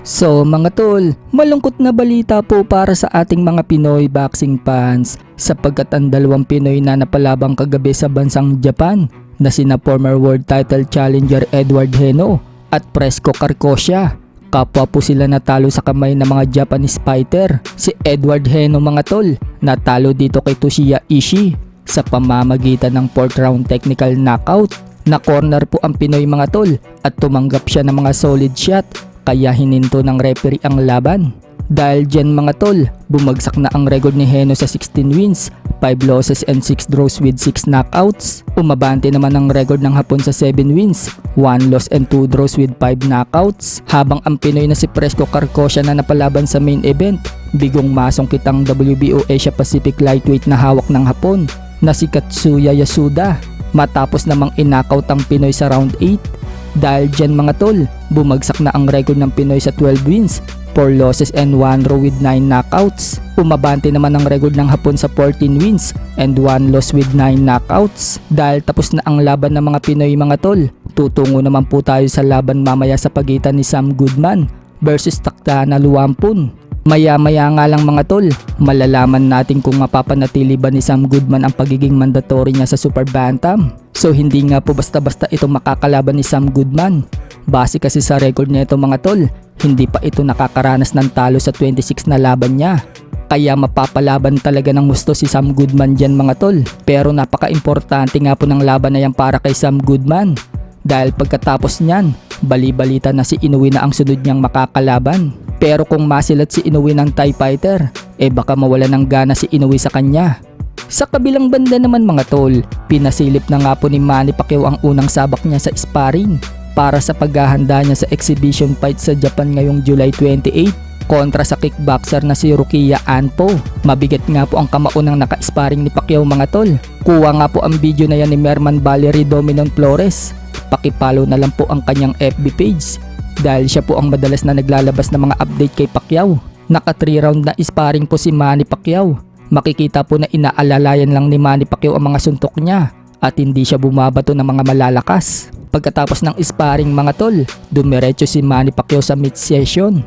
So mga tol, malungkot na balita po para sa ating mga Pinoy boxing fans sapagkat ang dalawang Pinoy na napalabang kagabi sa bansang Japan na sina former world title challenger Edward Heno at Presco Carcosa. Kapwa po sila natalo sa kamay ng mga Japanese fighter. Si Edward Heno mga tol, natalo dito kay Toshiya Ishii sa pamamagitan ng 4th round technical knockout. Na corner po ang Pinoy mga tol at tumanggap siya ng mga solid shot. Kaya hininto ng referee ang laban. Dahil dyan mga tol, bumagsak na ang record ni Heno sa 16 wins, 5 losses and 6 draws with 6 knockouts. Umabante naman ang record ng Hapon sa 7 wins, 1 loss and 2 draws with 5 knockouts. Habang ang Pinoy na si Presco Carcosa na napalaban sa main event, bigong masungkit ang WBO Asia Pacific lightweight na hawak ng Hapon na si Katsuya Yasuda matapos namang inknockout ang Pinoy sa round 8. Dahil dyan mga tol, bumagsak na ang record ng Pinoy sa 12 wins, 4 losses and 1 draw with 9 knockouts. Umabante naman ang record ng Hapon sa 14 wins and 1 loss with 9 knockouts. Dahil tapos na ang laban ng mga Pinoy mga tol, tutungo naman po tayo sa laban mamaya sa pagitan ni Sam Goodman versus Takdana Luwampun. Maya-maya nga lang mga tol, malalaman natin kung mapapanatili ba ni Sam Goodman ang pagiging mandatory niya sa Super Bantam. So hindi nga po basta-basta ito makakalaban ni Sam Goodman. Base kasi sa record niya ito mga tol, hindi pa ito nakakaranas ng talo sa 26 na laban niya. Kaya mapapalaban talaga ng gusto si Sam Goodman dyan mga tol. Pero napaka-importante nga po ng laban na yan para kay Sam Goodman. Dahil pagkatapos niyan, bali-balita na si Inoue na ang sunod niyang makakalaban. Pero kung masilat si Inoue ng Thai fighter, baka mawala ng gana si Inoue sa kanya. Sa kabilang banda naman mga tol, pinasilip na nga po ni Manny Pacquiao ang unang sabak niya sa sparring para sa paghahanda niya sa exhibition fight sa Japan ngayong July 28 kontra sa kickboxer na si Rukia Anpo. Mabigat nga po ang kamao ng naka-sparring ni Pacquiao mga tol. Kuha nga po ang video na yan ni Merman Valerie Dominon Flores. Pakipalo na lang po ang kanyang FB page dahil siya po ang madalas na naglalabas ng mga update kay Pacquiao. Naka 3 round na sparring po si Manny Pacquiao. Makikita po na inaalalayan lang ni Manny Pacquiao ang mga suntok niya at hindi siya bumabato ng mga malalakas. Pagkatapos ng sparring mga tol, dumiretso si Manny Pacquiao sa mid-session.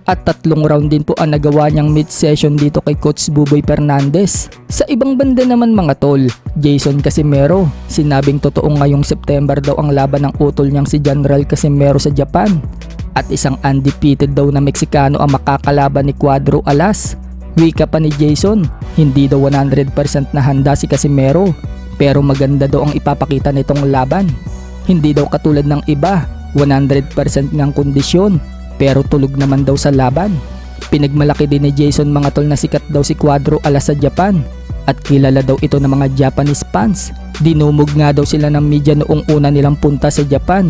At 3 round din po ang nagawa niyang mid-session dito kay Coach Buboy Fernandez. Sa ibang banda naman mga tol, Jason Casimero, sinabing totoo ngayong September daw ang laban ng utol niyang si General Casimero sa Japan. At isang undefeated daw na Meksikano ang makakalaban ni Cuadro Alas. Wika pa ni Jason, hindi daw 100% na handa si Casimero. Pero maganda daw ang ipapakita nitong laban. Hindi daw katulad ng iba, 100% ngang kondisyon. Pero tulog naman daw sa laban. Pinagmalaki din ni Jason mga tol na sikat daw si Cuadro Alas sa Japan at kilala daw ito ng mga Japanese fans. Dinumog nga daw sila ng media noong una nilang punta sa Japan